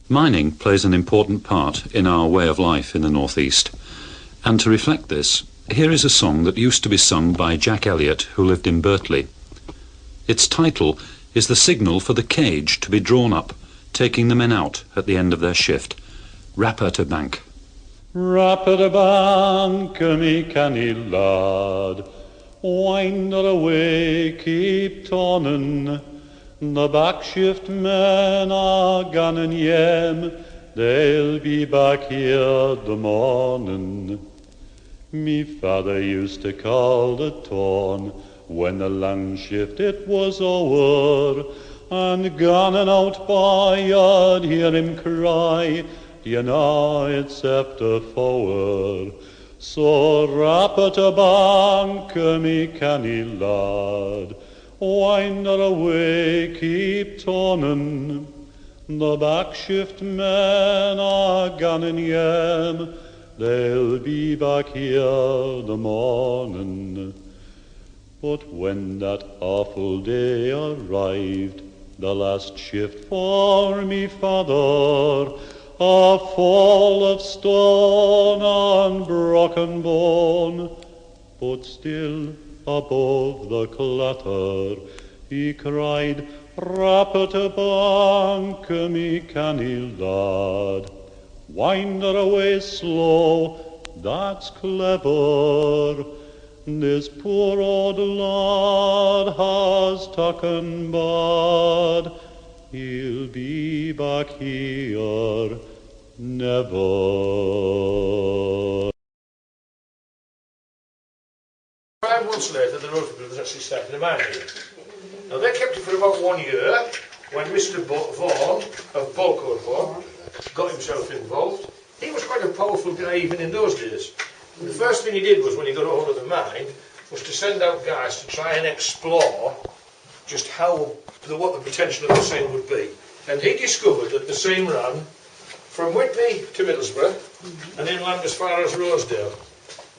Mining plays an important part in our way of life in the northeast, and to reflect this, here is a song that used to be sung by Jack Elliott, who lived in Birtley. Its title is the signal for the cage to be drawn up, taking the men out at the end of their shift. Rap at a bank. Rap at a bank, me canny lad, wind her away, keep turning. The back shift men are gone and yem, they'll be back here the morning. Me father used to call the tone when the long shift it was over, and gone and out by you'd hear him cry, you know it's after forward. So rap at a bank, me canny lad, wind her away, keep turning. The back shift men are gone and yem, they'll be back here the morning. But when that awful day arrived, the last shift for me father, a fall of stone and broken bone, but still above the clatter, he cried, rap at a bank, me canny lad, wind her away slow, that's clever. This poor old lad has taken bad, he'll be back here never. 5 months later, the Rotary brothers actually started a mine here. Now they kept it for about 1 year, when Mr. Vaughan, of Bolcourt Vaughan, got himself involved. He was quite a powerful guy even in those days. And the first thing he did was, when he got a hold of the mine, was to send out guys to try and explore just what the potential of the seam would be. And he discovered that the seam ran from Whitby to Middlesbrough and inland as far as Rosedale.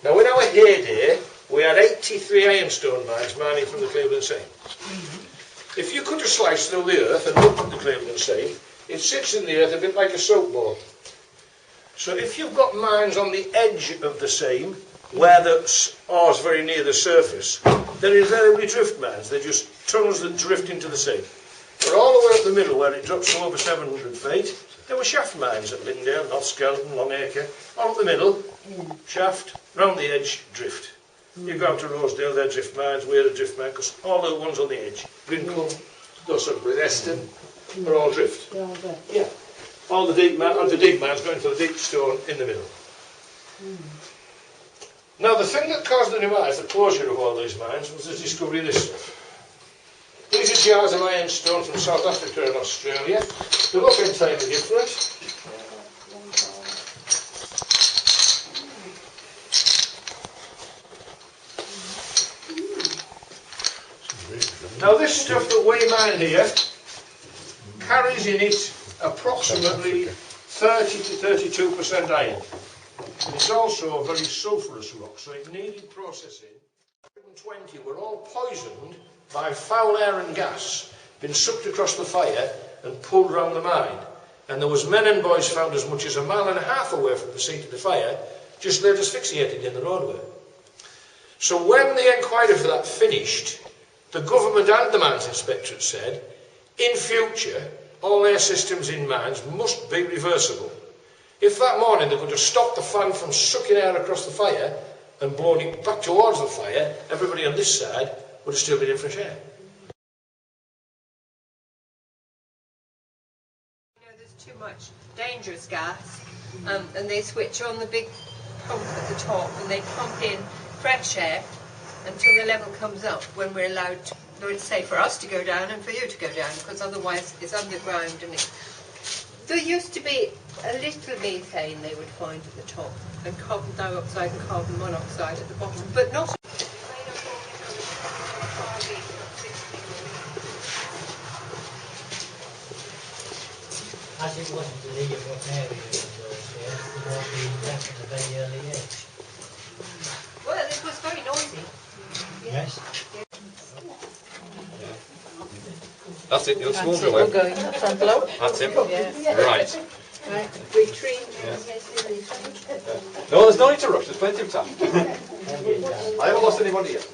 Now in our heyday, we had 83 ironstone mines mining from the Cleveland Seam. If you cut a slice through the earth and look at the Cleveland Seam, it sits in the earth a bit like a soap ball. So if you've got mines on the edge of the seam, where the ore is very near the surface, they're invariably drift mines. They're just tunnels that drift into the seam. But all the way up the middle, where it drops to over 700 feet, there were shaft mines at Lindale, North Skelton, Longacre. All up the middle, shaft, round the edge, drift. You go out to Rosedale, they're drift mines, we're a drift mine, because all the ones on the edge, Grincombe, Dosselbury, Eston, are all drift. Yeah. All the deep mines going to the deep stone in the middle. Now the thing that caused the demise, the closure of all these mines, was the discovery of this stuff. These are jars of ironstone from South Africa and Australia. They look entirely different. Now this stuff that we mine here carries in it approximately 30 to 32% iron. And it's also a very sulphurous rock, so it needed processing. 120 were all poisoned by foul air and gas, been sucked across the fire and pulled round the mine. And there was men and boys found as much as 1.5 miles away from the seat of the fire, just laid asphyxiated in the roadway. So when the inquiry for that finished, the government and the mines inspectorate said, in future, all air systems in mines must be reversible. If that morning they could have stopped the fan from sucking air across the fire and blown it back towards the fire, everybody on this side would have still been in fresh air. You know, there's too much dangerous gas, and they switch on the big pump at the top and they pump in fresh air until the level comes up when we're allowed to, it's safe for us to go down and for you to go down, because otherwise it's underground. And there used to be a little methane they would find at the top, and carbon dioxide and carbon monoxide at the bottom, but not. As it wasn't clear what area it was, the more we left at a very early age. Well, it was very noisy. Yes. That's it, you'll smooth away. We're going front low. That's it. Yeah. Right. Right. Retreat. No, there's no need to rush, there's plenty of time. I haven't lost anybody yet.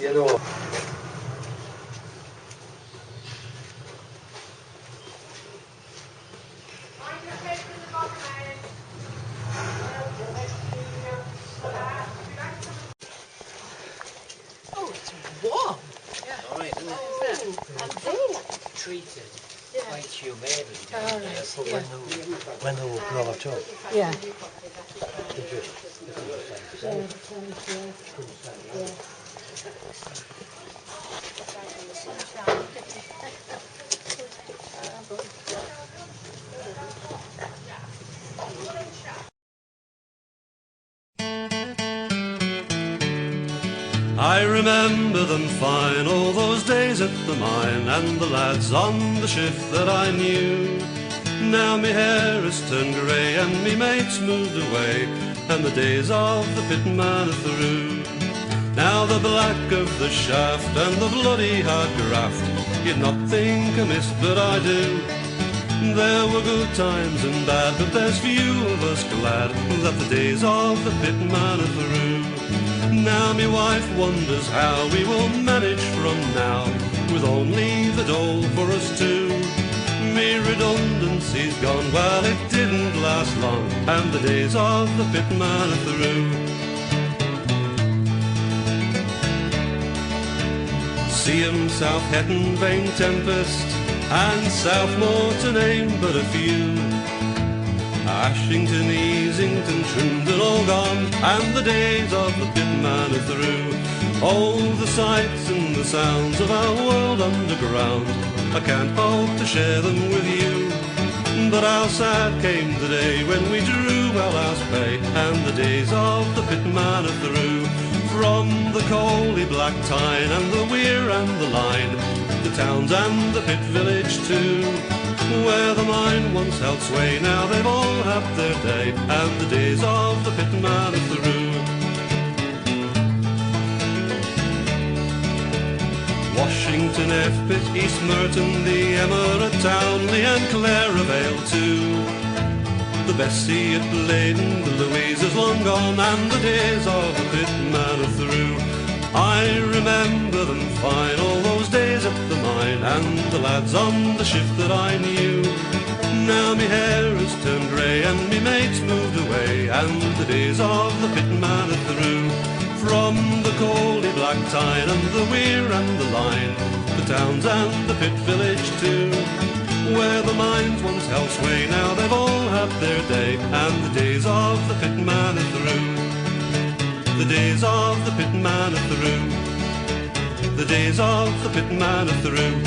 You know. Oh, it's warm. All right, isn't it? Treated quite humanely down there for when they were brought up. Yeah. I remember them fine, all those days at the mine, and the lads on the shift that I knew. Now me hair is turned grey, and me mates moved away, and the days of the pitman are through. Now the black of the shaft, and the bloody hard graft, you'd not think amiss, but I do. There were good times and bad, but there's few of us glad that the days of the pitman are through. Now me wife wonders how we will manage from now, with only the dole for us two. Me redundancy's gone, well it didn't last long, and the days of the pitman are through. See 'em South Hetton, Vane Tempest, and Southmore to name but a few. Ashington, Easington, Trindle all gone, and the days of the pitman are through. All the sights and the sounds of our world underground, I can't hope to share them with you. But how sad came the day when we drew our last pay, and the days of the pitman are through. From the coaly black Tyne and the weir and the line, the towns and the pit village too, where the mine once held sway, now they've all had their day, and the days of the pitman are through. Washington, F-Pit, East Merton, the Emma at Townley, and Clarevale too. The Bessie at Bladen, the Louise is long gone, and the days of the pitman are through. I remember them fine, all those days at the mine, and the lads on the shift that I knew. Now me hair is turned grey, and me mates moved away, and the days of the pitman are through. From the coaly black Tyne and the weir and the line, the towns and the pit village too, where the mines once held sway, now they've all had their day, and the days of the pitman are through. The days of the pitman are through. The days of the pitman are through.